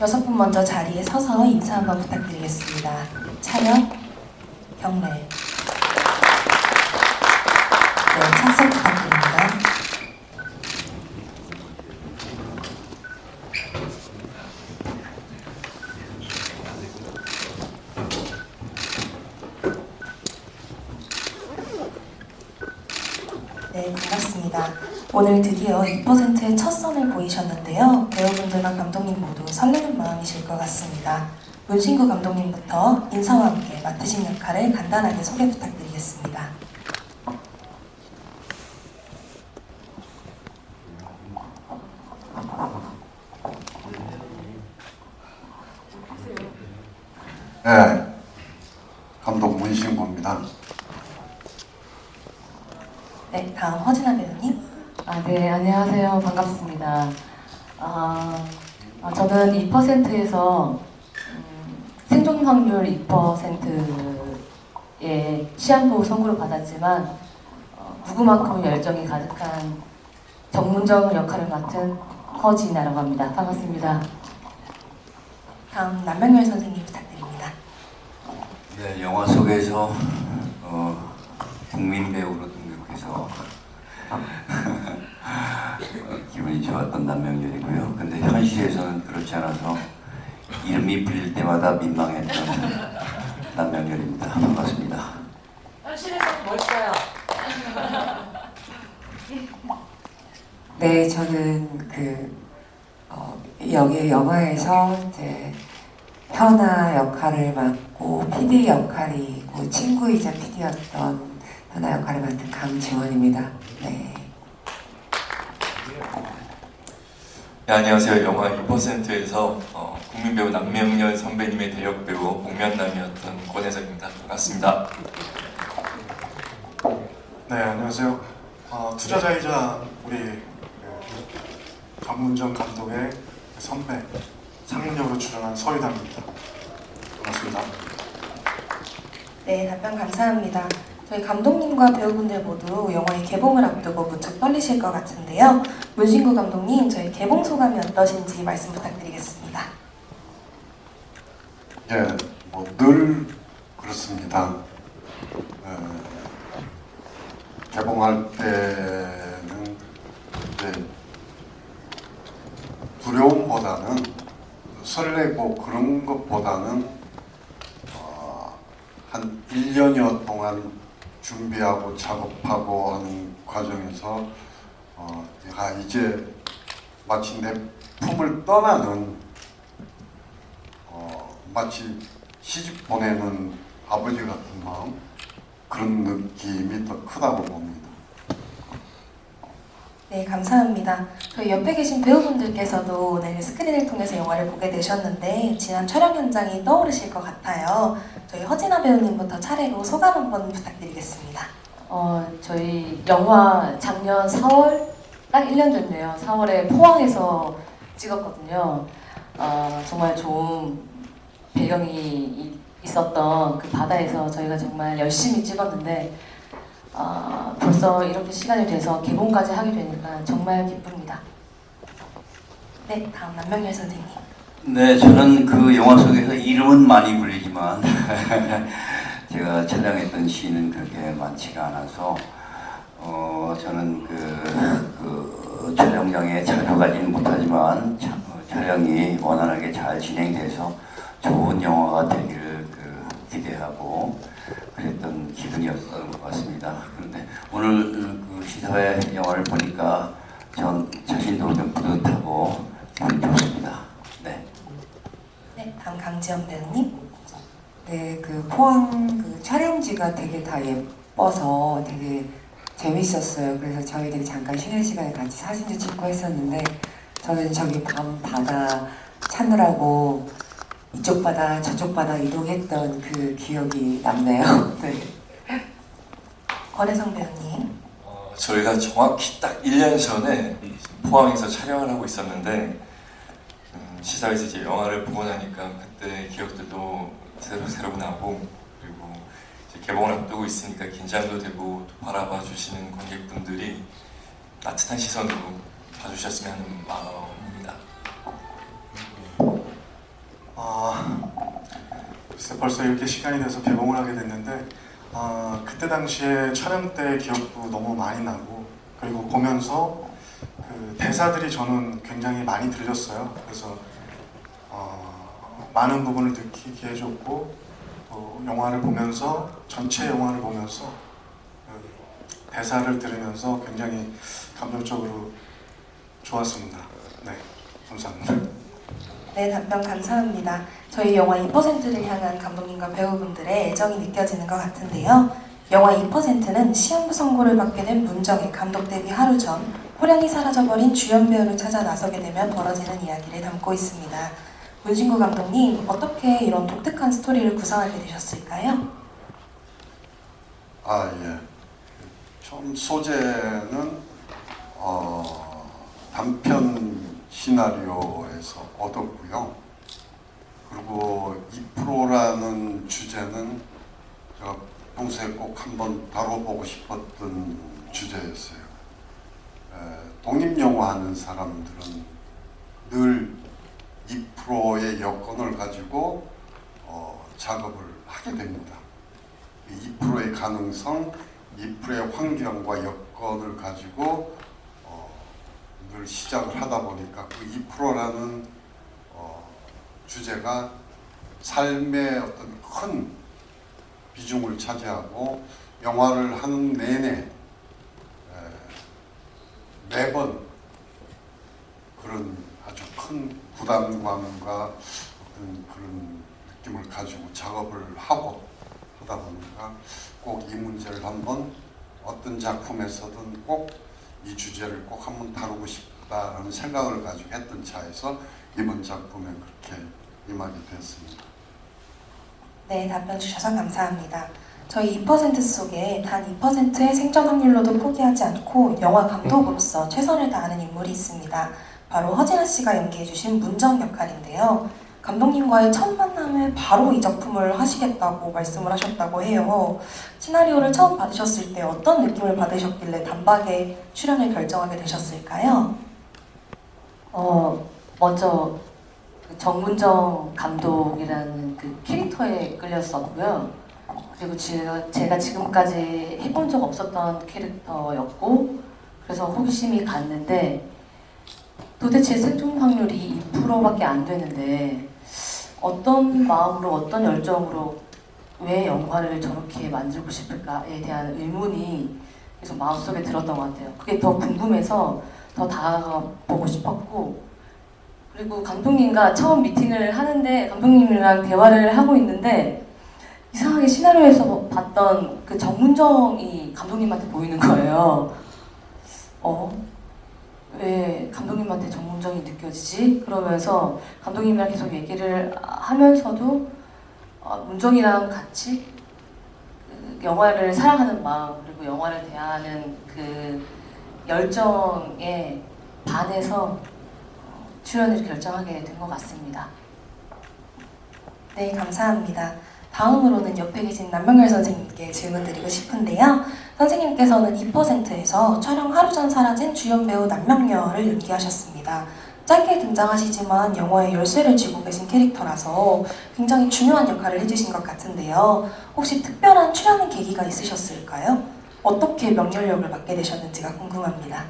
6분 먼저 자리에 서서 인사 한번 부탁드리겠습니다. 촬영, 경례. 네, 착석 부탁드립니다. 네, 반갑습니다. 오늘 드디어 2%의 첫 선을 보이셨는데요. 배우분들과 감독님 모두 설레는 마음이실 것 같습니다. 문신구 감독님부터 인사와 함께 맡으신 역할을 간단하게 소개 부탁드리겠습니다. 네, 감독 문신구입니다. 네, 다음 허진아 배우님. 네, 안녕하세요. 반갑습니다. 저는 2%에서 생존 확률 2%의 시한부 선고를 받았지만 누구만큼 열정이 가득한 정문정 역할을 맡은 허진아라고 합니다. 반갑습니다. 다음 남명열 선생님 부탁드립니다. 네, 영화 속에서 국민 배우로 등극해서 기분이 좋았던 남명열이고요. 근데 현실에서는 그렇지 않아서 이름이 불릴 때마다 민망했던 남명열입니다. 반갑습니다. 현실에서는 뭘까요? 네, 저는 여기 영화에서 이제 현아 역할을 맡고 PD 역할이고 친구이자 PD였던 현아 역할을 맡은 강지원입니다. 네. 네, 안녕하세요. 영화 2%에서 국민배우 남명열 선배님의 대역배우 복면남이었던 권혜석입니다. 반갑습니다. 네, 안녕하세요. 투자자이자 우리 전문정 감독의 선배 상문역으로 출연한 서희담입니다. 반갑습니다. 네, 답변 감사합니다. 저희 감독님과 배우분들 모두 영화의 개봉을 앞두고 무척 떨리실 것 같은데요. 문신구 감독님, 저희 개봉 소감이 어떠신지 말씀 부탁드리겠습니다. 예, 늘 그렇습니다. 개봉할 때는 두려움보다는 설레고 그런 것보다는 한 1년여 동안 준비하고 작업하고 하는 과정에서 이제 마치 내 품을 떠나는 마치 시집 보내는 아버지 같은 마음, 그런 느낌이 더 크다고 봅니다. 네, 감사합니다. 저희 옆에 계신 배우분들께서도 오늘 스크린을 통해서 영화를 보게 되셨는데 지난 촬영 현장이 떠오르실 것 같아요. 저희 허진아 배우님부터 차례로 소감 한번 부탁드리겠습니다. 저희 영화 작년 4월 딱 1년 됐네요. 4월에 포항에서 찍었거든요. 정말 좋은 배경이 있었던 그 바다에서 저희가 정말 열심히 찍었는데 벌써 이렇게 시간이 돼서 개봉까지 하게 되니까 정말 기쁩니다. 네, 다음 남명열 선생님. 네, 저는 그 영화 속에서 이름은 많이 불리지만 제가 촬영했던 시는 그렇게 많지가 않아서 저는 그 촬영장에 자주 가지는 못하지만 촬영이 원활하게 잘 진행돼서 좋은 영화가 되기를 기대하고 그랬던 기분이었던 것 같습니다. 그런데 오늘 그 시사회 영화를 보니까 전 자신도 좀 뿌듯하고 기분이 좋습니다. 네. 네, 다음 강지연 배우님. 네, 그 포항 그 촬영지가 되게 다 예뻐서 되게 재밌었어요. 그래서 저희들이 잠깐 쉬는 시간에 같이 사진도 찍고 했었는데 저는 저기 밤 바다 찾느라고 이쪽 바다 저쪽 바다 이동했던 그 기억이 남네요. 네. 권혜성 배우님. 저희가 정확히 딱 1년 전에 포항에서 촬영을 하고 있었는데 시사회에서 이제 영화를 보고 나니까 그때 기억들도 새로 나고 그리고 이제 개봉을 앞두고 있으니까 긴장도 되고 또 바라봐 주시는 관객분들이 따뜻한 시선으로 봐주셨으면 하는 마음입니다. 글쎄 벌써 이렇게 시간이 돼서 개봉을 하게 됐는데 그때 당시에 촬영 때 기억도 너무 많이 나고 그리고 보면서 그 대사들이 저는 굉장히 많이 들렸어요. 그래서 많은 부분을 느끼게 해줬고 또 영화를 보면서 전체 영화를 보면서 그 대사를 들으면서 굉장히 감동적으로 좋았습니다. 네, 감사합니다. 네, 답변 감사합니다. 저희 영화 2%를 향한 감독님과 배우분들의 애정이 느껴지는 것 같은데요. 영화 2%는 시한부 선고를 받게 된 문정의 감독 데뷔 하루 전 호련히 사라져버린 주연 배우를 찾아 나서게 되면 벌어지는 이야기를 담고 있습니다. 문신구 감독님, 어떻게 이런 독특한 스토리를 구상하게 되셨을까요? 예. 처음 소재는 단편 시나리오에서 얻었고요. 그리고 2%라는 주제는 제가 평소에 꼭 한번 다뤄보고 싶었던 주제였어요. 독립영화 하는 사람들은 늘 2%의 여건을 가지고 작업을 하게 됩니다. 2%의 가능성, 2%의 환경과 여건을 가지고 늘 시작을 하다 보니까 그 2%라는 주제가 삶의 어떤 큰 비중을 차지하고 영화를 하는 내내 매번 그런 아주 큰 부담감과 어떤 그런 느낌을 가지고 작업을 하고 하다 보니까 꼭 이 문제를 한번 어떤 작품에서든 꼭 이 주제를 꼭 한번 다루고 싶다라는 생각을 가지고 했던 차에서 이번 작품에 그렇게 임하게 됐습니다. 네, 답변 주셔서 감사합니다. 저희 2% 속에 단 2%의 생존 확률로도 포기하지 않고 영화 감독으로서 최선을 다하는 인물이 있습니다. 바로 허진아 씨가 연기해주신 문정 역할인데요. 감독님과의 첫 만남에 바로 이 작품을 하시겠다고 말씀을 하셨다고 해요. 시나리오를 처음 받으셨을 때 어떤 느낌을 받으셨길래 단박에 출연을 결정하게 되셨을까요? 먼저 그 정문정 감독이라는 그 캐릭터에 끌렸었고요. 그리고 제가 지금까지 해본 적 없었던 캐릭터였고, 그래서 호기심이 갔는데 도대체 생존 확률이 2%밖에 안 되는데 어떤 마음으로, 어떤 열정으로 왜 영화를 저렇게 만들고 싶을까에 대한 의문이 계속 마음속에 들었던 것 같아요. 그게 더 궁금해서 더 다가보고 싶었고, 그리고 감독님과 처음 미팅을 하는데 감독님이랑 대화를 하고 있는데 이상하게 시나리오에서 봤던 그 정문정이 감독님한테 보이는 거예요. 왜 감독님한테 정문정이 느껴지지? 그러면서 감독님이랑 계속 얘기를 하면서도 문정이랑 같이 그 영화를 사랑하는 마음, 그리고 영화를 대하는 그 열정에 반해서 출연을 결정하게 된 것 같습니다. 네, 감사합니다. 다음으로는 옆에 계신 남명열 선생님께 질문드리고 싶은데요. 선생님께서는 2%에서 촬영 하루 전 사라진 주연 배우 남명열을 연기하셨습니다. 짧게 등장하시지만 영화의 열쇠를 쥐고 계신 캐릭터라서 굉장히 중요한 역할을 해주신 것 같은데요. 혹시 특별한 출연의 계기가 있으셨을까요? 어떻게 명렬역을 맡게 되셨는지가 궁금합니다.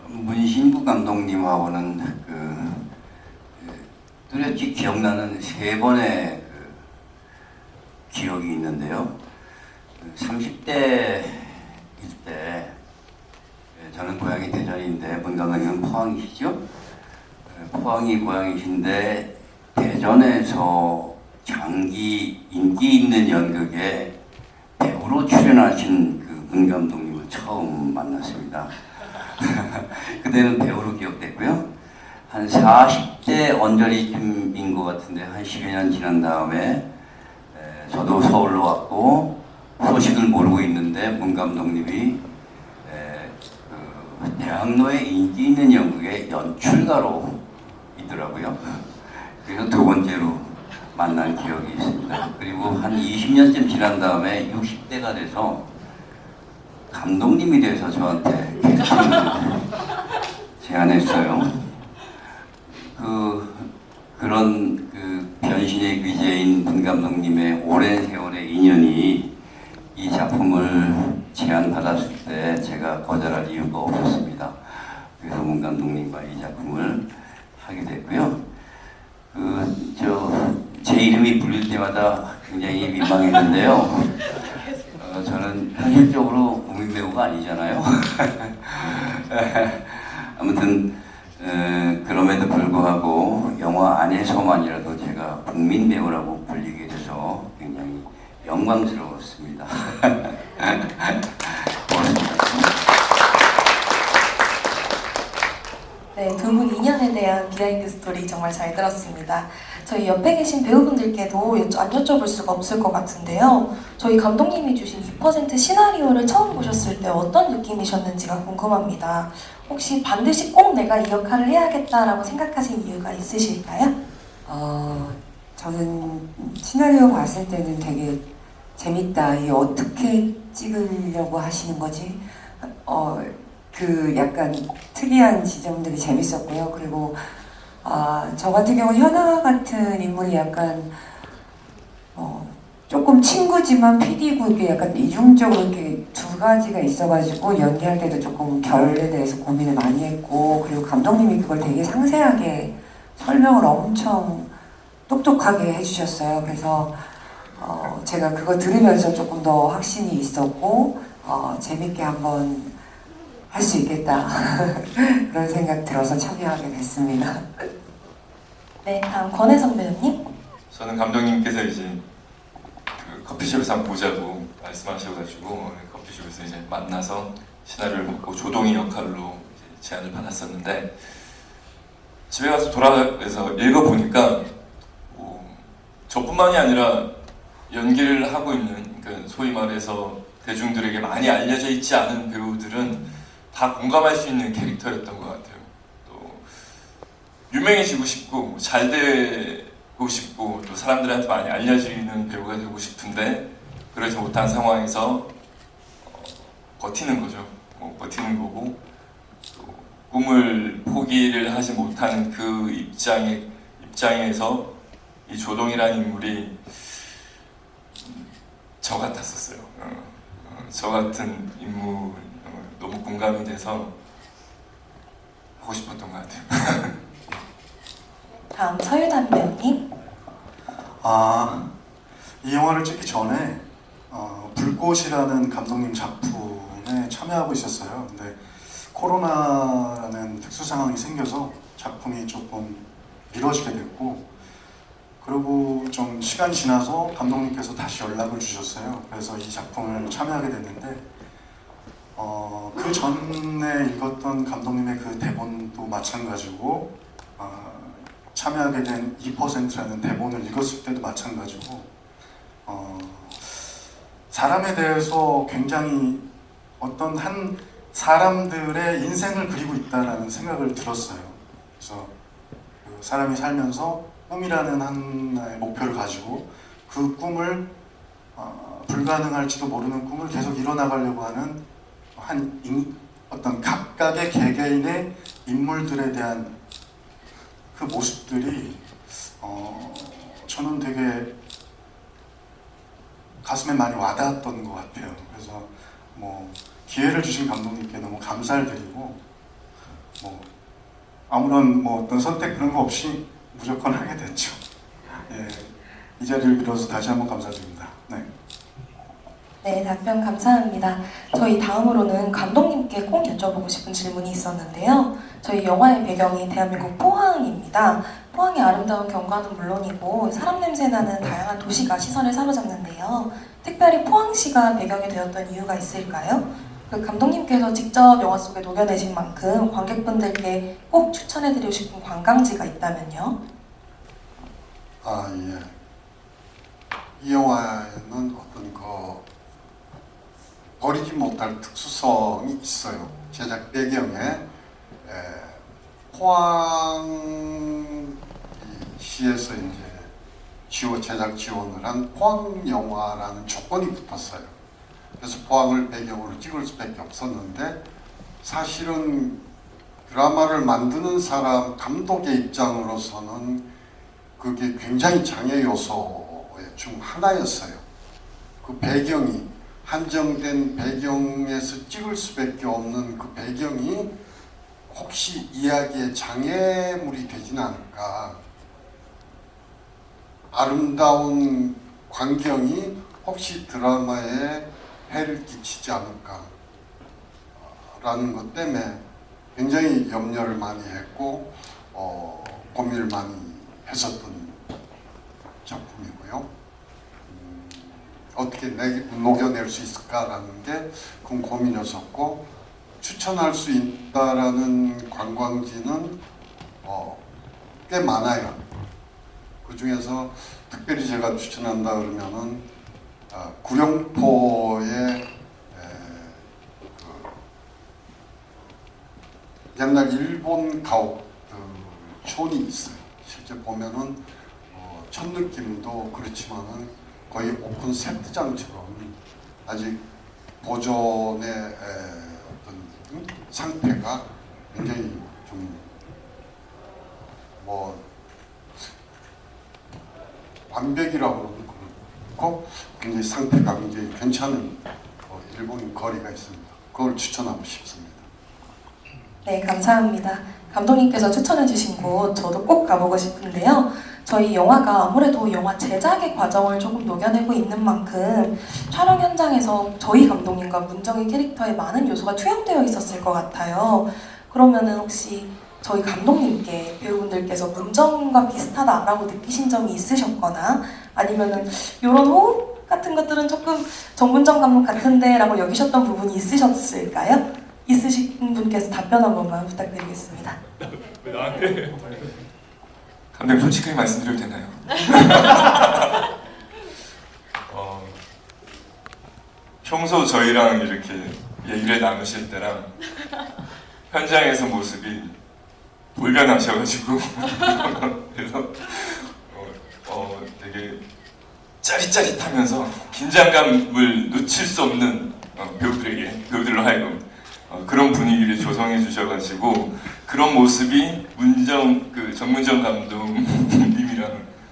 문신구 감독님하고는 뚜렷이 기억나는 3번의 기억이 있는데요. 30대일 때 저는 고향이 대전인데 문 감독님은 포항이시죠? 포항이 고향이신데 대전에서 장기 인기 있는 연극에 배우로 출연하신 그 문 감독님을 처음 만났습니다. 그때는 배우로 기억됐고요. 한 40대 언저리쯤인 것 같은데 한 10여 년 지난 다음에 저도 서울로 왔고 소식을 모르고 있는데 문 감독님이 대학로에 인기 있는 연극의 연출가로 있더라고요. 그래서 2번째로 만난 기억이 있습니다. 그리고 한 20년쯤 지난 다음에 60대가 돼서 감독님이 돼서 저한테 제안했어요. 그런 당신의 귀재인 문 감독님의 오랜 세월의 인연이 이 작품을 제안받았을 때 제가 거절할 이유가 없었습니다. 그래서 문 감독님과 이 작품을 하게 됐고요. 제 이름이 불릴 때마다 굉장히 민망했는데요. 저는 현실적으로 국민 배우가 아니잖아요. 아무튼 그럼에도 불구하고 영화 안에서만이라도 제가 국민 배우라고 불리게 돼서 굉장히 영광스러웠습니다. 고맙습니다. 네, 두 분 인연에 대한 비하인드 스토리 정말 잘 들었습니다. 저희 옆에 계신 배우분들께도 안 여쭤볼 수가 없을 것 같은데요. 저희 감독님이 주신 2% 시나리오를 처음 보셨을 때 어떤 느낌이셨는지가 궁금합니다. 혹시 반드시 꼭 내가 이 역할을 해야겠다라고 생각하신 이유가 있으실까요? 저는 시나리오 봤을 때는 되게 재밌다. 이게 어떻게 찍으려고 하시는 거지? 그 약간 특이한 지점들이 재밌었고요. 그리고 저 같은 경우 현아 같은 인물이 약간 조금 친구지만 PD고 이게 약간 이중적으로 이렇게 두 가지가 있어가지고 연기할 때도 조금 결에 대해서 고민을 많이 했고, 그리고 감독님이 그걸 되게 상세하게 설명을 엄청 똑똑하게 해주셨어요. 그래서 제가 그거 들으면서 조금 더 확신이 있었고 재밌게 한번 할 수 있겠다 그런 생각 들어서 참여하게 됐습니다. 네, 다음 권혜성 배우님. 저는 감독님께서 이제 그 커피숍에서 한번 보자고 말씀하셔가지고 커피숍에서 이제 만나서 시나리오를 받고 조동희 역할로 이제 제안을 받았었는데, 집에 가서 돌아가서 읽어보니까 저뿐만이 아니라 연기를 하고 있는, 그러니까 소위 말해서 대중들에게 많이 알려져 있지 않은 배우들은 다 공감할 수 있는 캐릭터였던 것 같아요. 또 유명해지고 싶고 잘 되고 싶고 또 사람들한테 많이 알려지는 배우가 되고 싶은데 그러지 못한 상황에서 버티는 거죠. 버티는 거고, 또 꿈을 포기를 하지 못하는 그 입장에서 이 조동이라는 인물이 저 같았었어요. 저 같은 인물 너무 공감이 돼서 하고 싶었던 것 같아요. 다음 서유단 배우님. 이 영화를 찍기 전에 불꽃이라는 감독님 작품에 참여하고 있었어요. 근데 코로나라는 특수 상황이 생겨서 작품이 조금 미뤄지게 됐고, 그리고 좀 시간이 지나서 감독님께서 다시 연락을 주셨어요. 그래서 이 작품을 참여하게 됐는데 그 전에 읽었던 감독님의 그 대본도 마찬가지고 참여하게 된 2%라는 대본을 읽었을 때도 마찬가지고 사람에 대해서 굉장히 어떤 한 사람들의 인생을 그리고 있다라는 생각을 들었어요. 그래서 그 사람이 살면서 꿈이라는 하나의 목표를 가지고 그 꿈을 불가능할지도 모르는 꿈을 계속 이뤄나가려고 하는 어떤 각각의 개개인의 인물들에 대한 그 모습들이 저는 되게 가슴에 많이 와닿았던 것 같아요. 그래서 기회를 주신 감독님께 너무 감사를 드리고 아무런 어떤 선택 그런 거 없이 무조건 하게 됐죠. 예, 이 자리를 빌어서 다시 한번 감사드립니다. 네, 답변 감사합니다. 저희 다음으로는 감독님께 꼭 여쭤보고 싶은 질문이 있었는데요. 저희 영화의 배경이 대한민국 포항입니다. 포항의 아름다운 경관은 물론이고 사람 냄새 나는 다양한 도시가 시선을 사로잡는데요. 특별히 포항시가 배경이 되었던 이유가 있을까요? 그 감독님께서 직접 영화 속에 녹여내신 만큼 관객분들께 꼭 추천해드리고 싶은 관광지가 있다면요? 예. 이 영화에는 어떤 버리지 못할 특수성이 있어요. 제작 배경에 포항시에서 이제 제작 지원을 한 포항 영화라는 조건이 붙었어요. 그래서 포항을 배경으로 찍을 수밖에 없었는데, 사실은 드라마를 만드는 사람 감독의 입장으로서는 그게 굉장히 장애 요소의 중 하나였어요. 그 배경이 한정된 배경에서 찍을 수밖에 없는 그 배경이 혹시 이야기의 장애물이 되진 않을까. 아름다운 광경이 혹시 드라마에 해를 끼치지 않을까 라는 것 때문에 굉장히 염려를 많이 했고 고민을 많이 했었던 작품이고요. 어떻게 녹여낼 수 있을까라는 게 큰 고민이었었고, 추천할 수 있다라는 관광지는 꽤 많아요. 그 중에서 특별히 제가 추천한다 그러면은 구룡포의 옛날 일본 가옥 촌이 있어요. 실제 보면은 첫 느낌도 그렇지만은 거의 오픈 세트장처럼 아직 보존의 어떤 상태가 굉장히 좀 완벽이라고 그러면 그렇고 굉장히 상태가 굉장히 괜찮은 일본 거리가 있습니다. 그걸 추천하고 싶습니다. 네, 감사합니다. 감독님께서 추천해주신 곳 저도 꼭 가보고 싶은데요. 저희 영화가 아무래도 영화 제작의 과정을 조금 녹여내고 있는 만큼 촬영 현장에서 저희 감독님과 문정희 캐릭터의 많은 요소가 투영되어 있었을 것 같아요. 그러면은 혹시 저희 감독님께 배우분들께서 문정과 비슷하다라고 느끼신 점이 있으셨거나 아니면은 이런 호흡 같은 것들은 조금 정문정 감독 같은데 라고 여기셨던 부분이 있으셨을까요? 있으신 분께서 답변 한 번만 부탁드리겠습니다. 왜 나한테? 감독님 솔직하게 말씀드려도 되나요? 평소 저희랑 이렇게 얘기를 나누실 때랑 현장에서 모습이 돌변하셔가지고 그래서 되게 짜릿짜릿하면서 긴장감을 놓칠 수 없는 배우들로 하여금 그런 분위기를 조성해 주셔가지고 그런 모습이 정문정 감독님이랑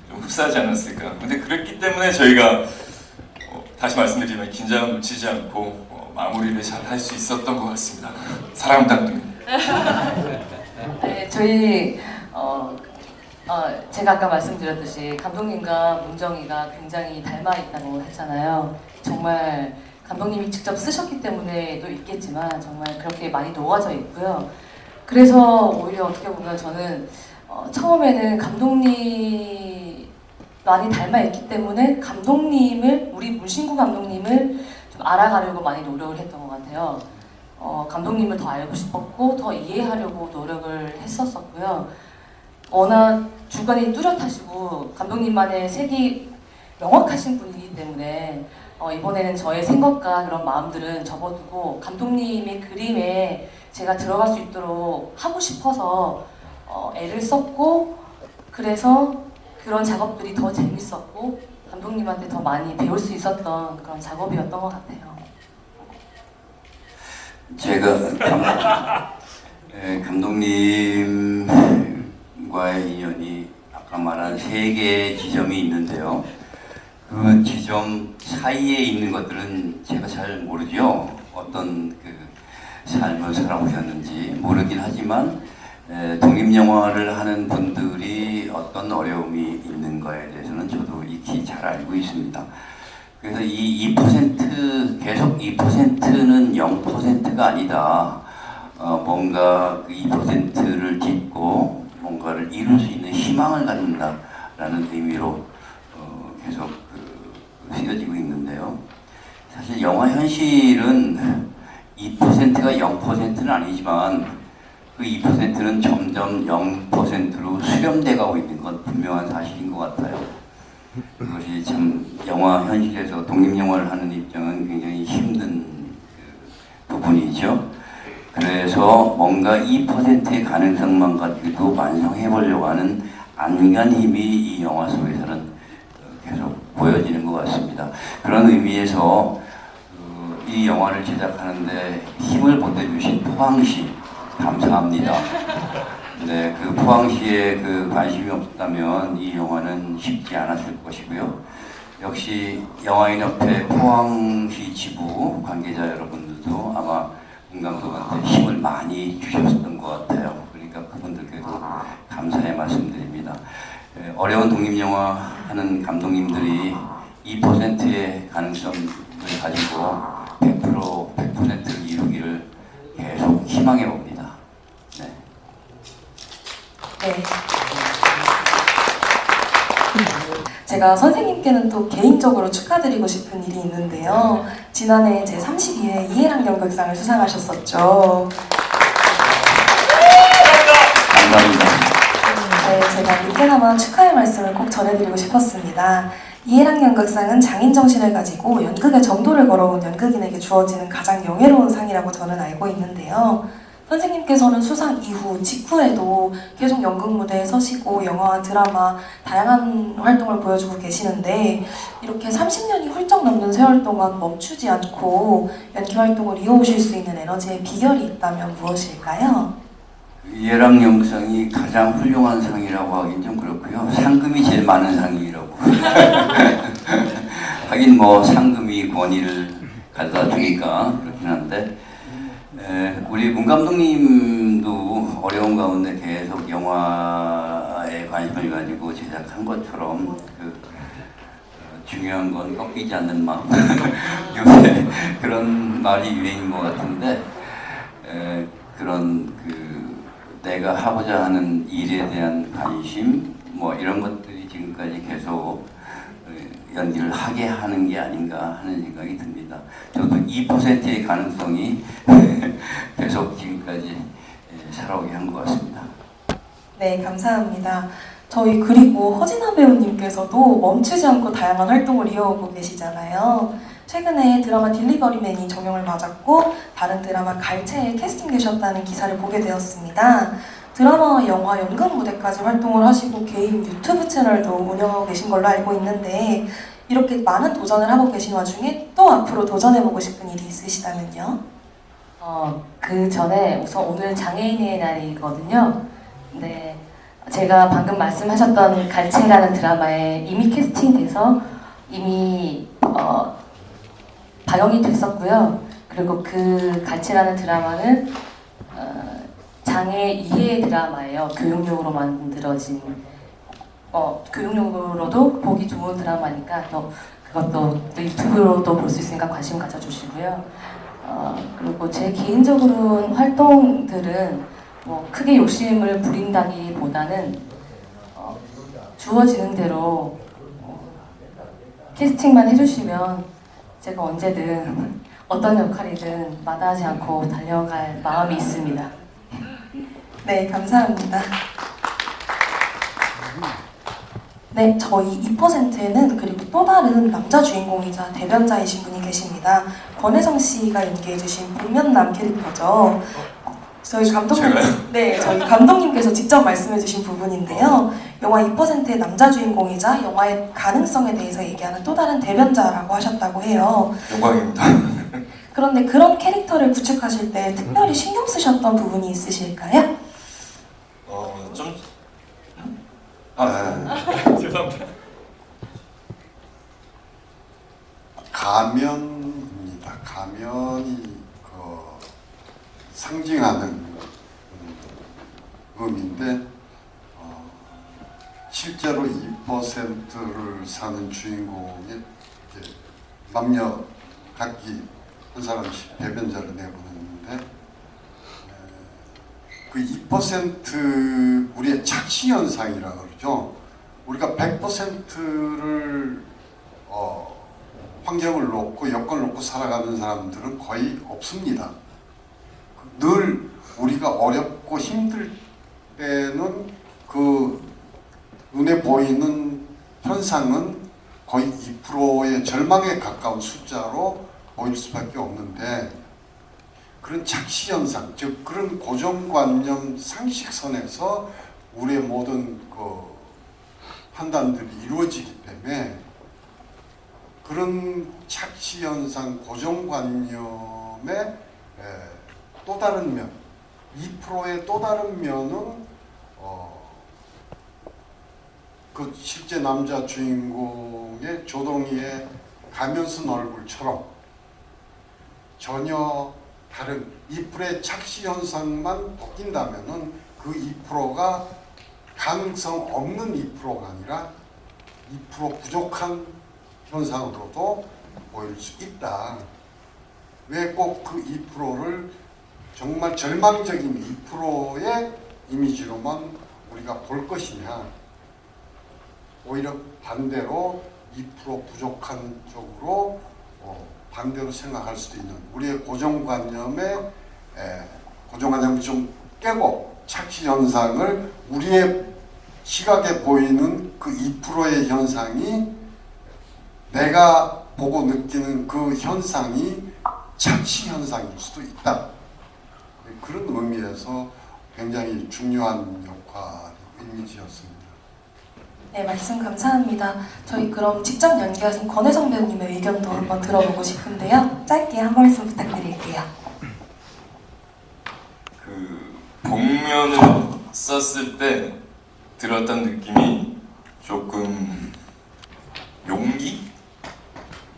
좀 흡사하지 않았을까. 근데 그랬기 때문에 저희가 다시 말씀드리지만 긴장을 놓치지 않고 마무리를 잘 할 수 있었던 것 같습니다. 사랑합니다, 감독님. 네, 저희 제가 아까 말씀드렸듯이 감독님과 문정이가 굉장히 닮아 있다고 했잖아요. 정말 감독님이 직접 쓰셨기 때문에도 있겠지만 정말 그렇게 많이 녹아져 있고요. 그래서 오히려 어떻게 보면 저는 처음에는 감독님 많이 닮아 있기 때문에 우리 문신구 감독님을 좀 알아가려고 많이 노력을 했던 것 같아요. 감독님을 더 알고 싶었고 더 이해하려고 노력을 했었었고요. 워낙 주관이 뚜렷하시고 감독님만의 색이 명확하신 분이기 때문에 이번에는 저의 생각과 그런 마음들은 접어두고 감독님의 그림에 제가 들어갈 수 있도록 하고 싶어서 애를 썼고, 그래서 그런 작업들이 더 재밌었고 감독님한테 더 많이 배울 수 있었던 그런 작업이었던 것 같아요. 제가 감독님과의 인연이 아까 말한 3개의 지점이 있는데요. 그 지점 사이에 있는 것들은 제가 잘 모르죠. 어떤 그 삶을 살아오셨는지 모르긴 하지만 독립영화를 하는 분들이 어떤 어려움이 있는가에 대해서는 저도 익히 잘 알고 있습니다. 그래서 이 2% 계속 2%는 0%가 아니다. 뭔가 그 2%를 딛고 뭔가를 이룰 수 있는 희망을 갖는다라는 의미로 계속 휘어지고 있는데요. 사실 영화 현실은 2%가 0%는 아니지만 그 2%는 점점 0%로 수렴돼 가고 있는 건 분명한 사실인 것 같아요. 그것이 참 영화 현실에서 독립영화를 하는 입장은 굉장히 힘든 부분이죠. 그래서 뭔가 2%의 가능성만 가지고 완성해 보려고 하는 안간힘이 이 영화 속에서는 계속 보여지는 것 같습니다. 그런 의미에서 이 영화를 제작하는데 힘을 보태주신 포항시 감사합니다. 네, 그 포항시에 그 관심이 없다면 이 영화는 쉽지 않았을 것이고요. 역시 영화인협회 포항시 지부 관계자 여러분들도 아마 문 감독한테 힘을 많이 주셨던 것 같아요. 그러니까 그분들께도 감사의 말씀드립니다. 어려운 독립영화 하는 감독님들이 2%의 가능성을 가지고 100%를 이루기를 계속 희망해 봅니다. 네. 네. 제가 선생님께는 또 개인적으로 축하드리고 싶은 일이 있는데요. 지난해 제32회 이해랑 연극상을 수상하셨었죠. 감사합니다. 네, 제가 이때나마 축하의 말씀을 꼭 전해드리고 싶었습니다. 이해랑 연극상은 장인 정신을 가지고 연극의 정도를 걸어온 연극인에게 주어지는 가장 영예로운 상이라고 저는 알고 있는데요. 선생님께서는 수상 이후, 직후에도 계속 연극 무대에 서시고 영화와 드라마, 다양한 활동을 보여주고 계시는데 이렇게 30년이 훌쩍 넘는 세월 동안 멈추지 않고 연기 활동을 이어오실 수 있는 에너지의 비결이 있다면 무엇일까요? 이해랑 연극상이 가장 훌륭한 상이라고 하긴 좀 그렇고요. 상금이 제일 많은 상이라고. 하긴 뭐 상금이 권위를 가져다 주니까 그렇긴 한데 우리 문 감독님도 어려운 가운데 계속 영화에 관심을 가지고 제작한 것처럼 중요한 건 꺾이지 않는 마음. 요새 그런 말이 유행인 것 같은데 그런 내가 하고자 하는 일에 대한 관심 뭐 이런 것들이 지금까지 계속 연기를 하게 하는 게 아닌가 하는 생각이 듭니다. 저도 2%의 가능성이 계속 지금까지 살아오게 한 것 같습니다. 네, 감사합니다. 저희 그리고 허진아 배우님께서도 멈추지 않고 다양한 활동을 이어오고 계시잖아요. 최근에 드라마 딜리버리맨이 정영을 맞았고 다른 드라마 갈채에 캐스팅되셨다는 기사를 보게 되었습니다. 드라마와 영화, 연극 무대까지 활동을 하시고 개인 유튜브 채널도 운영하고 계신 걸로 알고 있는데 이렇게 많은 도전을 하고 계신 와중에 또 앞으로 도전해보고 싶은 일이 있으시다면요? 그 전에 우선 오늘 장애인의 날이거든요. 네, 제가 방금 말씀하셨던 갈채라는 드라마에 이미 캐스팅돼서 이미 방영이 됐었고요. 그리고 그 갈채라는 드라마는 장애 이해 드라마예요. 교육용으로 만들어진 교육용으로도 보기 좋은 드라마니까 또 그것도 또 유튜브로도 볼 수 있으니까 관심 가져주시고요. 그리고 제 개인적으로는 활동들은 뭐 크게 욕심을 부린다기보다는 주어지는 대로 캐스팅만 해주시면 제가 언제든 어떤 역할이든 마다하지 않고 달려갈 마음이 있습니다. 네, 감사합니다. 네, 저희 2%에는 그리고 또 다른 남자 주인공이자 대변자이신 분이 계십니다. 권혜성 씨가 연기해주신 복면남 캐릭터죠. 저희 감독님, 네, 저희 감독님께서 직접 말씀해주신 부분인데요. 영화 2%의 남자 주인공이자 영화의 가능성에 대해서 얘기하는 또 다른 대변자라고 하셨다고 해요. 영광입니다. 그런데 그런 캐릭터를 구축하실 때 특별히 신경 쓰셨던 부분이 있으실까요? 좀 죄송합니다. 가면입니다. 가면이 상징하는 의미인데 실제로 2%를 사는 주인공이 남녀 각기 한 사람씩 대변자를 내보냈는데 그 2% 우리의 착시현상이라고 그러죠. 우리가 100%를 환경을 놓고 여건을 놓고 살아가는 사람들은 거의 없습니다. 늘 우리가 어렵고 힘들 때는 그 눈에 보이는 현상은 거의 2%의 절망에 가까운 숫자로 보일 수밖에 없는데 그런 착시현상, 즉 그런 고정관념 상식선에서 우리의 모든 판단들이 이루어지기 때문에 그런 착시현상, 고정관념의 또 다른 면, 2%의 또 다른 면은 그 실제 남자 주인공의 조동희의 가면 쓴 얼굴처럼 전혀 다른 2%의 착시 현상만 바뀐다면은 그 2%가 가능성 없는 2%가 아니라 2% 부족한 현상으로도 보일 수 있다. 왜 꼭 그 2%를 정말 절망적인 2%의 이미지로만 우리가 볼 것이냐. 오히려 반대로 2% 부족한 쪽으로 반대로 생각할 수도 있는 우리의 고정관념을 좀 깨고 착시 현상을 우리의 시각에 보이는 그 2%의 현상이 내가 보고 느끼는 그 현상이 착시 현상일 수도 있다. 그런 의미에서 굉장히 중요한 역할, 이미지였습니다. 네, 말씀 감사합니다. 저희 그럼 직접 연기하신 권혜성 배우님의 의견도 한번 들어보고 싶은데요. 짧게 한 말씀 부탁드릴게요. 그 복면을 썼을 때 들었던 느낌이 조금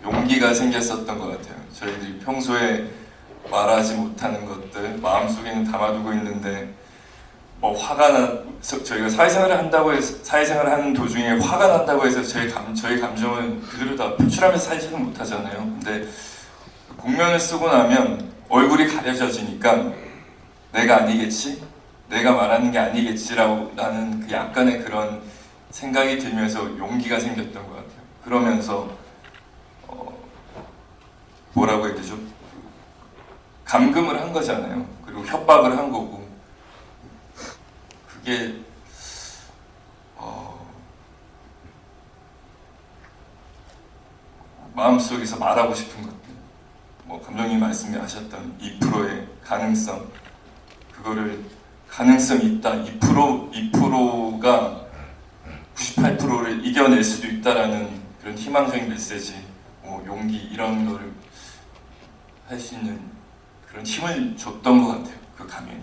용기가 생겼었던 것 같아요. 저희들이 평소에 말하지 못하는 것들 마음속에는 담아두고 있는데 뭐 화가 저희가 사회생활을 한다고 해서 사회생활을 하는 도중에 화가 난다고 해서 저희 감정을 그대로 다 표출하면서 사회생활을 못 하잖아요. 근데 복면을 쓰고 나면 얼굴이 가려져지니까 내가 아니겠지? 내가 말하는 게 아니겠지라는 그 약간의 그런 생각이 들면서 용기가 생겼던 것 같아요. 그러면서 뭐라고 해야 되죠? 감금을 한 거잖아요. 그리고 협박을 한 거고 그게 마음속에서 말하고 싶은 것들 뭐 감독님 말씀하셨던 2%의 가능성 그거를 가능성 있다 2%가 98%를 이겨낼 수도 있다라는 그런 희망적인 메시지 용기 이런 거를 할 수 있는 그런 힘을 줬던 것 같아요. 그 가면이.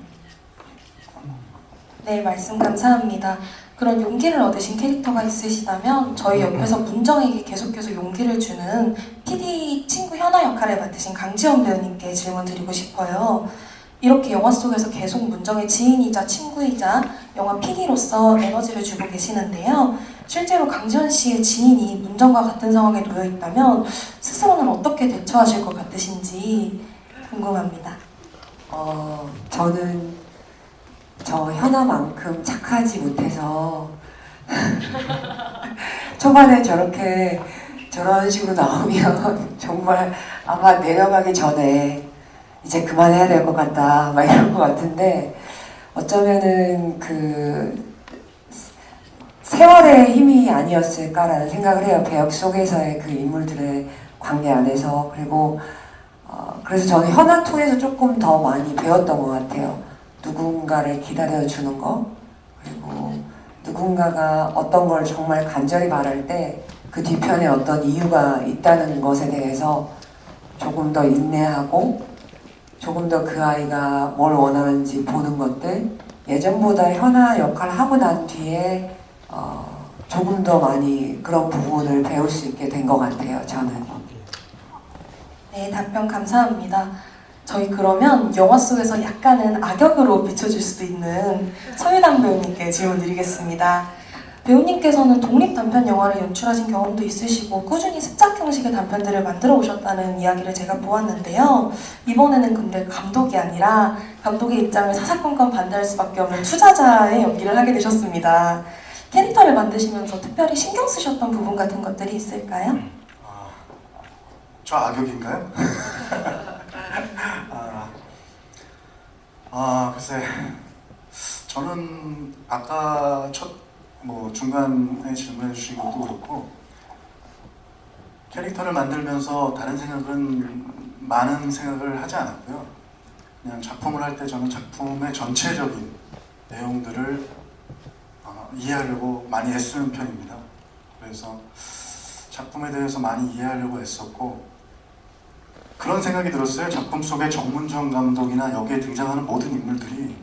네, 말씀 감사합니다. 그런 용기를 얻으신 캐릭터가 있으시다면 저희 옆에서 문정에게 계속해서 용기를 주는 PD 친구 현아 역할을 맡으신 강지원 배우님께 질문 드리고 싶어요. 이렇게 영화 속에서 계속 문정의 지인이자 친구이자 영화 PD로서 에너지를 주고 계시는데요. 실제로 강지원 씨의 지인이 문정과 같은 상황에 놓여 있다면 스스로는 어떻게 대처하실 것 같으신지 궁금합니다. 저는 저 현아만큼 착하지 못해서 초반에 저런 식으로 나오면 정말 아마 내려가기 전에 이제 그만해야 될 것 같다 막 이런 것 같은데 어쩌면은 그 세월의 힘이 아니었을까라는 생각을 해요. 배역 속에서의 그 인물들의 관계 안에서. 그리고 그래서 저는 현아 통해서 조금 더 많이 배웠던 것 같아요. 누군가를 기다려주는 거, 그리고 누군가가 어떤 걸 정말 간절히 바랄 때 그 뒤편에 어떤 이유가 있다는 것에 대해서 조금 더 인내하고 조금 더 그 아이가 뭘 원하는지 보는 것들, 예전보다 현아 역할을 하고 난 뒤에 조금 더 많이 그런 부분을 배울 수 있게 된 것 같아요, 저는. 네, 답변 감사합니다. 저희 그러면 영화 속에서 약간은 악역으로 비춰줄 수도 있는 서유담 배우님께 질문 드리겠습니다. 배우님께서는 독립 단편 영화를 연출하신 경험도 있으시고 꾸준히 습작 형식의 단편들을 만들어 오셨다는 이야기를 제가 보았는데요. 이번에는 근데 감독이 아니라 감독의 입장을 사사건건 반대할 수밖에 없는 투자자의 연기를 하게 되셨습니다. 캐릭터를 만드시면서 특별히 신경 쓰셨던 부분 같은 것들이 있을까요? 저 악역인가요? 글쎄 저는 아까 중간에 질문해 주신 것도 그렇고 캐릭터를 만들면서 다른 많은 생각을 하지 않았고요. 그냥 작품을 할 때 저는 작품의 전체적인 내용들을 이해하려고 많이 애쓰는 편입니다. 그래서 작품에 대해서 많이 이해하려고 애썼고 그런 생각이 들었어요. 작품 속의 정문정 감독이나 여기에 등장하는 모든 인물들이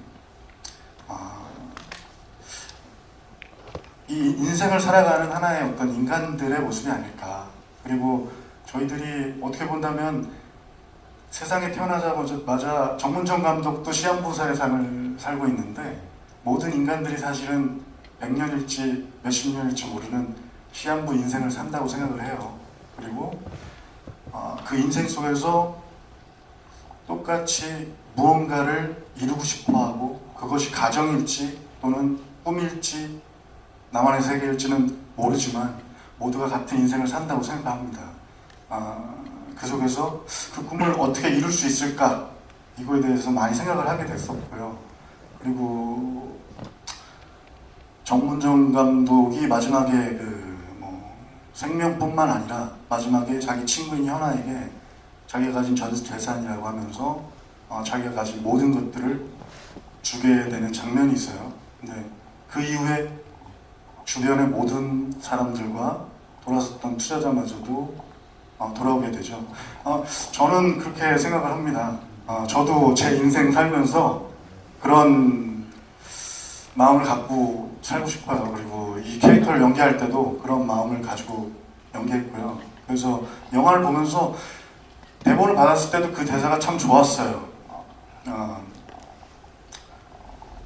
이 인생을 살아가는 하나의 어떤 인간들의 모습이 아닐까. 그리고 저희들이 어떻게 본다면 세상에 태어나자마자 정문정 감독도 시한부사의 삶을 살고 있는데 모든 인간들이 사실은 100년일지 몇십 년일지 모르는 시한부 인생을 산다고 생각을 해요. 그리고 그 인생 속에서 똑같이 무언가를 이루고 싶어하고 그것이 가정일지 또는 꿈일지 나만의 세계일지는 모르지만 모두가 같은 인생을 산다고 생각합니다. 그 속에서 그 꿈을 어떻게 이룰 수 있을까 이거에 대해서 많이 생각을 하게 됐었고요. 그리고 정문정 감독이 마지막에 생명뿐만 아니라 마지막에 자기 친구인 현아에게 자기가 가진 전 재산이라고 하면서 자기가 가진 모든 것들을 주게 되는 장면이 있어요. 근데 그 이후에 주변의 모든 사람들과 돌아섰던 투자자마저도 돌아오게 되죠. 저는 그렇게 생각을 합니다. 저도 제 인생 살면서 그런 마음을 갖고 살고 싶어요. 그리고 이 캐릭터를 연기할 때도 그런 마음을 가지고 연기했고요. 그래서 영화를 보면서 대본을 받았을 때도 그 대사가 참 좋았어요.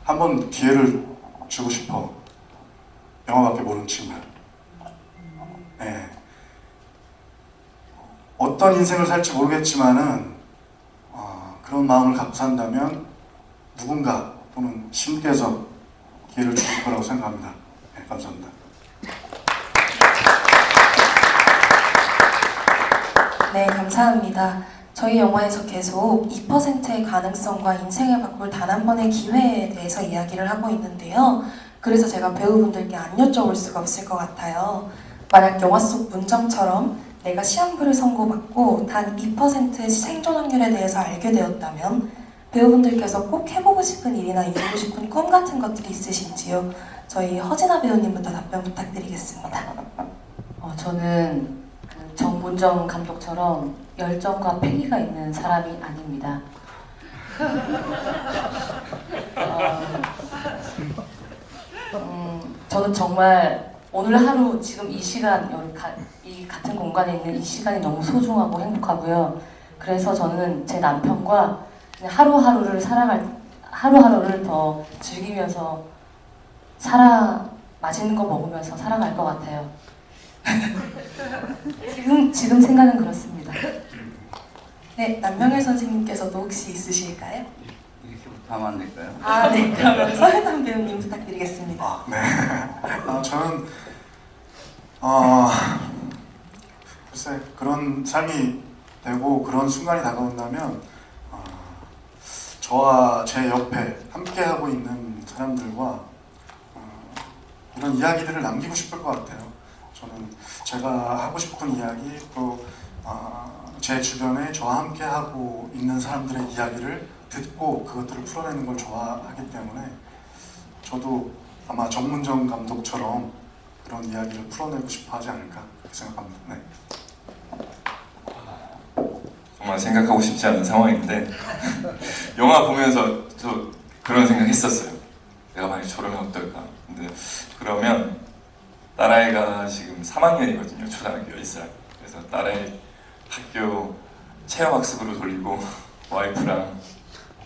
한번 기회를 주고 싶어. 영화밖에 모르는 친구야. 네. 어떤 인생을 살지 모르겠지만은 그런 마음을 갖고 산다면 누군가 또는 신께서 기회를 주실 거라고 생각합니다. 네, 감사합니다. 네, 감사합니다. 저희 영화에서 계속 2%의 가능성과 인생을 바꿀 단 한 번의 기회에 대해서 이야기를 하고 있는데요. 그래서 제가 배우분들께 안 여쭤볼 수가 없을 것 같아요. 만약 영화 속 문정처럼 내가 시한부를 선고받고 단 2%의 생존 확률에 대해서 알게 되었다면 배우분들께서 꼭 해보고 싶은 일이나 이루고 싶은 꿈 같은 것들이 있으신지요? 저희 허진아 배우님부터 답변 부탁드리겠습니다. 저는 그 정문정 감독처럼 열정과 패기가 있는 사람이 아닙니다. 저는 정말 오늘 하루 지금 이 시간 이 같은 공간에 있는 이 시간이 너무 소중하고 행복하고요. 그래서 저는 제 남편과 그냥 하루하루를 더 즐기면서 맛있는 거 먹으면서 살아갈 것 같아요. 지금 생각은 그렇습니다. 네, 남명일 선생님께서도 혹시 있으실까요? 이렇게부터 하면 안 될까요? 네, 그러면 서현남 배우님 부탁드리겠습니다. 네. 저는 글쎄 그런 삶이 되고 그런 순간이 다가온다면 저와 제 옆에 함께 하고 있는 사람들과 이런 이야기들을 남기고 싶을 것 같아요. 저는 제가 하고 싶은 이야기 또 제 주변에 저와 함께 하고 있는 사람들의 이야기를 듣고 그것들을 풀어내는 걸 좋아하기 때문에 저도 아마 정문정 감독처럼 그런 이야기를 풀어내고 싶어 하지 않을까 그렇게 생각합니다. 네. 정말 생각하고 싶지 않은 상황인데 영화 보면서 저 그런 생각 했었어요. 내가 만약 저러면 어떨까. 근데 그러면 딸아이가 지금 3학년이거든요. 초등학교 10살. 그래서 딸아이 학교 체험학습으로 돌리고 와이프랑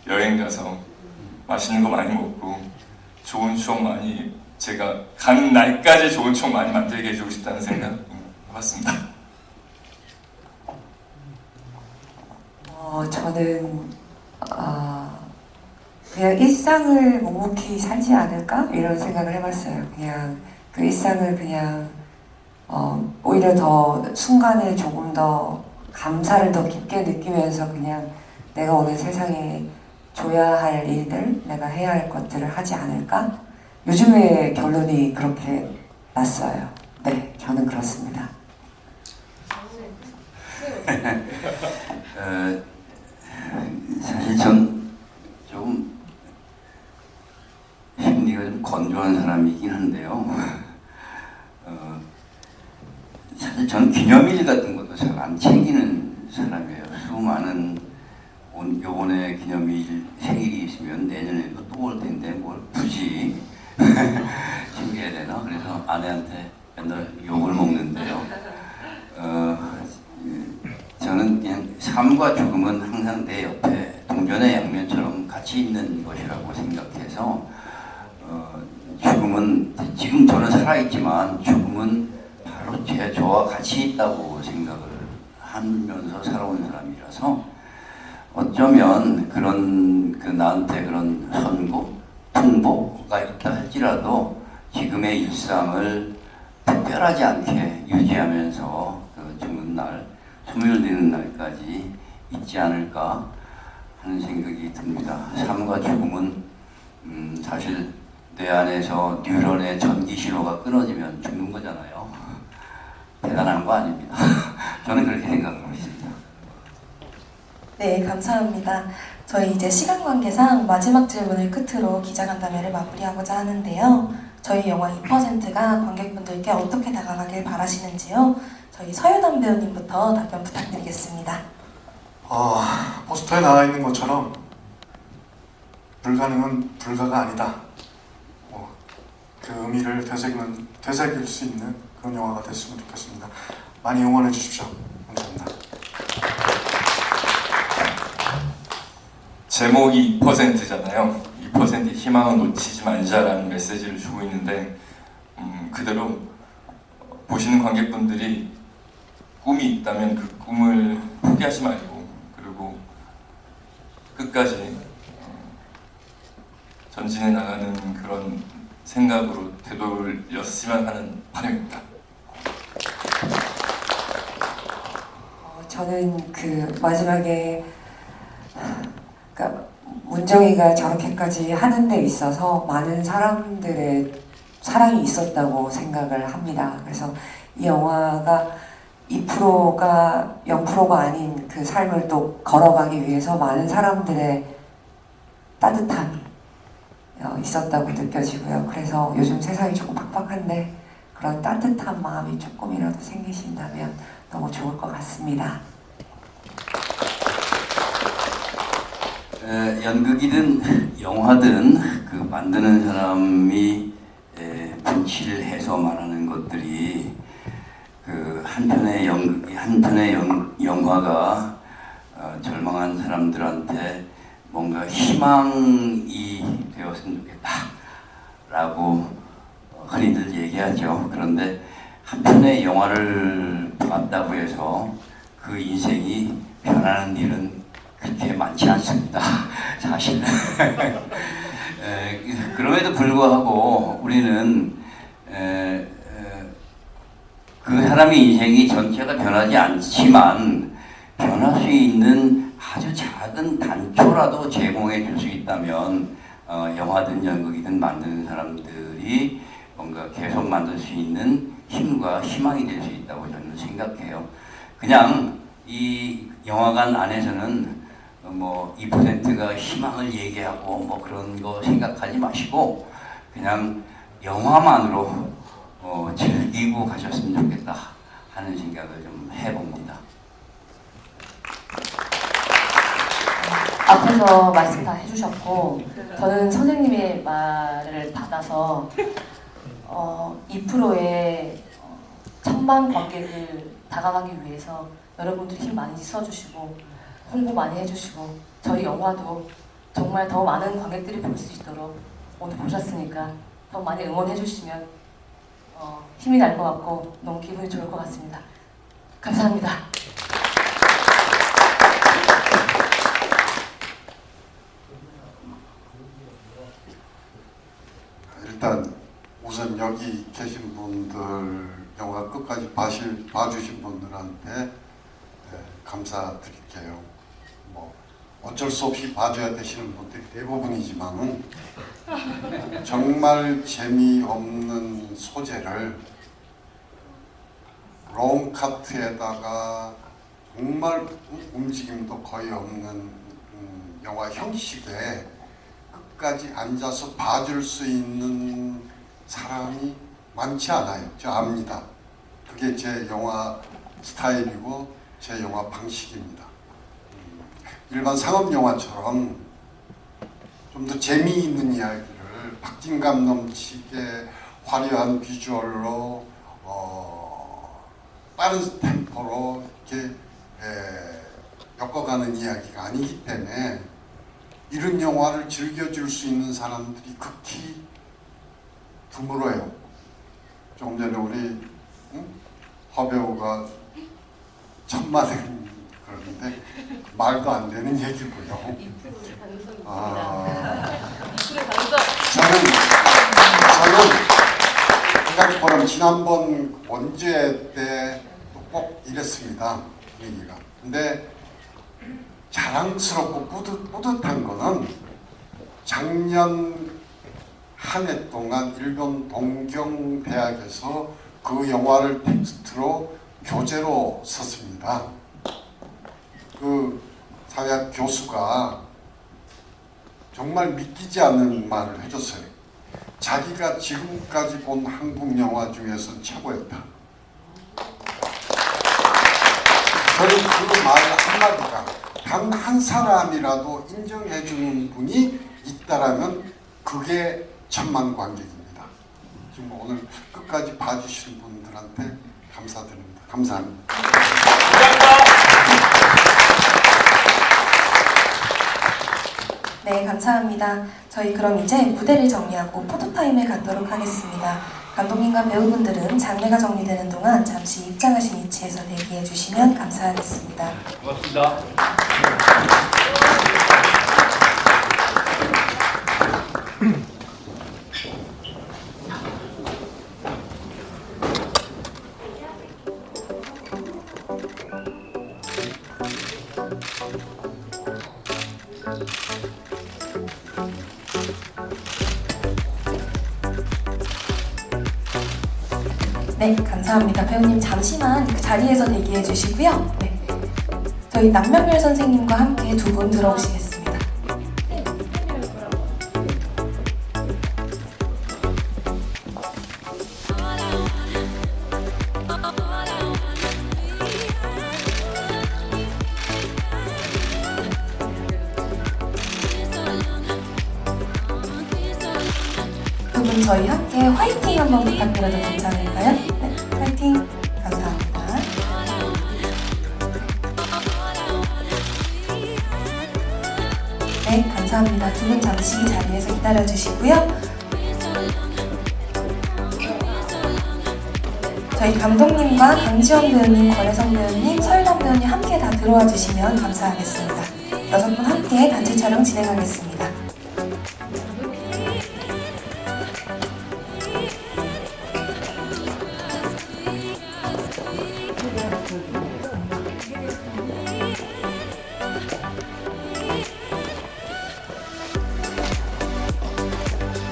여행 가서 맛있는 거 많이 먹고 좋은 추억 많이 제가 가는 날까지 좋은 추억 많이 만들게 해주고 싶다는 생각 해봤습니다. 저는 그냥 일상을 묵묵히 살지 않을까 이런 생각을 해봤어요. 그냥 그 일상을 그냥 오히려 더 순간에 조금 더 감사를 더 깊게 느끼면서 그냥 내가 오늘 세상에 줘야 할 일들, 내가 해야 할 것들을 하지 않을까? 요즘의 결론이 그렇게 났어요. 네, 저는 그렇습니다. 사실 전 조금 심리가 좀 건조한 사람이긴 한데요. 사실 전 기념일 같은 것도 잘 안 챙기는 사람이에요. 수많은 요번에 기념일 생일이 있으면 내년에도 또 올 텐데 뭘 굳이 챙겨야 되나? 그래서 아내한테 맨날 욕을 먹는데요. 저는 그냥 삶과 죽음은 항상 내 옆에 동전의 양면처럼 같이 있는 것이라고 생각해서 죽음은 지금 저는 살아있지만 죽음은 바로 저와 같이 있다고 생각을 하면서 살아온 사람이라서 어쩌면 그런 나한테 그런 선고, 통보가 있다 할지라도 지금의 일상을 특별하지 않게 유지하면서 그 죽는 날, 소멸되는 날까지 있지 않을까 하는 생각이 듭니다. 삶과 죽음은 사실 뇌 안에서 뉴런의 전기 신호가 끊어지면 죽는 거잖아요. 대단한 거 아닙니다. 저는 그렇게 생각하고 있습니다. 네, 감사합니다. 저희 이제 시간 관계상 마지막 질문을 끝으로 기자간담회를 마무리하고자 하는데요. 저희 영화 2%가 관객분들께 어떻게 다가가길 바라시는지요? 저희 서유담 배우님부터 답변 부탁드리겠습니다. 포스터에 나와 있는 것처럼 불가능은 불가가 아니다. 그 의미를 되새길 수 있는 그런 영화가 됐으면 좋겠습니다. 많이 응원해 주십시오. 감사합니다. 제목이 2%잖아요. 2%의 희망은 놓치지 말자라는 메시지를 주고 있는데 그대로 보시는 관객분들이 꿈이 있다면 그 꿈을 포기하지 말고 그리고 끝까지 전진해 나가는 그런 생각으로 되돌렸으면 하는 바람입니다. 저는 그 마지막에 그러니까 문정이가 저렇게까지 하는 데 있어서 많은 사람들의 사랑이 있었다고 생각을 합니다. 그래서 이 영화가 2%가 0%가 아닌 그 삶을 또 걸어가기 위해서 많은 사람들의 따뜻함이 있었다고 느껴지고요. 그래서 요즘 세상이 조금 팍팍한데 그런 따뜻한 마음이 조금이라도 생기신다면 너무 좋을 것 같습니다. 연극이든 영화든 그 만드는 사람이 분치를 해서 말하는 것들이 그 한편의 연극이 한편의 영화가 절망한 사람들한테 뭔가 희망이 되었으면 좋겠다라고 흔히들 얘기하죠. 그런데 한편의 영화를 봤다고 해서 그 인생이 변하는 일은 그렇게 많지 않습니다. 사실. 그럼에도 불구하고 우리는 그 사람의 인생이 전체가 변하지 않지만 변할 수 있는 아주 작은 단초라도 제공해 줄 수 있다면 영화든 연극이든 만드는 사람들이 뭔가 계속 만들 수 있는 힘과 희망이 될 수 있다고 저는 생각해요. 그냥 이 영화관 안에서는 뭐 2%가 희망을 얘기하고 뭐 그런 거 생각하지 마시고 그냥 영화만으로 즐기고 가셨으면 좋겠다 하는 생각을 좀 해봅니다. 앞에서 말씀 다 해주셨고 저는 선생님의 말을 받아서 2%의 1000만 관객을 다가가기 위해서 여러분들이 힘 많이 써주시고 홍보 많이 해주시고 저희 영화도 정말 더 많은 관객들이 볼 수 있도록 오늘 보셨으니까 더 많이 응원해 주시면 힘이 날 것 같고 너무 기분이 좋을 것 같습니다. 감사합니다. 일단 우선 여기 계신 분들 영화 끝까지 봐주신 분들한테 감사드릴게요. 뭐 어쩔 수 없이 봐줘야 되시는 분들이 대부분이지만은 정말 재미없는 소재를 롱카트에다가 정말 움직임도 거의 없는 영화 형식에 끝까지 앉아서 봐줄 수 있는 사람이 많지 않아요. 저 압니다. 그게 제 영화 스타일이고 제 영화 방식입니다. 일반 상업 영화처럼 좀 더 재미있는 이야기를 박진감 넘치게 화려한 비주얼로 빠른 템포로 이렇게 엮어가는 이야기가 아니기 때문에 이런 영화를 즐겨줄 수 있는 사람들이 극히 드물어요. 조금 전에 우리 허배우가 천만엔 그러는데 말도 안 되는 얘기고요. 저는 그러니까 지난번 원주회 때 꼭 이랬습니다. 분위기가. 근데 자랑스럽고 뿌듯한 거는 작년 한 해 동안 일본 동경대학에서 그 영화를 텍스트로 교재로 썼습니다. 그 사회학 교수가 정말 믿기지 않는 말을 해줬어요. 자기가 지금까지 본 한국 영화 중에서 최고였다. 저는 그 말 한마디가 단 한 사람이라도 인정해주는 분이 있다라면 그게 천만관객입니다. 지금 오늘 끝까지 봐주신 분들한테 감사드립니다. 감사합니다. 네, 감사합니다. 저희 그럼 이제 무대를 정리하고 포토타임에 갖도록 하겠습니다. 감독님과 배우분들은 장례가 정리되는 동안 잠시 입장하신 위치에서 대기해 주시면 감사하겠습니다. 고맙습니다. 네, 감사합니다. 배우님 잠시만 그 자리에서 대기해 주시고요. 네, 저희 남명렬 선생님과 함께 두 분 들어오시겠습니다. 두 분 저희 함께 화이팅 한번 부탁드려도 괜찮을까요? 네, 화이팅! 감사합니다. 네, 감사합니다. 두 분 잠시 자리에서 기다려주시고요. 저희 감독님과 강지원 배우님, 권혜성 배우님, 서유정 배우님 함께 다 들어와 주시면 감사하겠습니다. 6분 함께 단체 촬영 진행하겠습니다.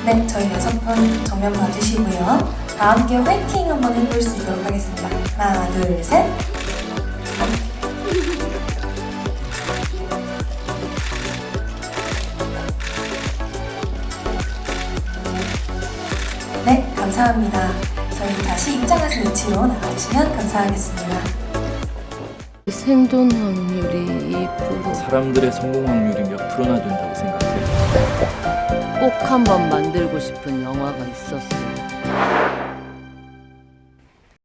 네, 저희 6분 정면 봐주시고요. 다 함께 화이팅 한번 해볼 수 있도록 하겠습니다. 하나, 둘, 셋. 네, 감사합니다. 저희 다시 입장하신 위치로 나가주시면 감사하겠습니다. 생존 확률이 2%. 사람들의 성공 확률이 몇 프로나 된다고 생각해요? 꼭 한번 만들고 싶은 영화가 있었어요.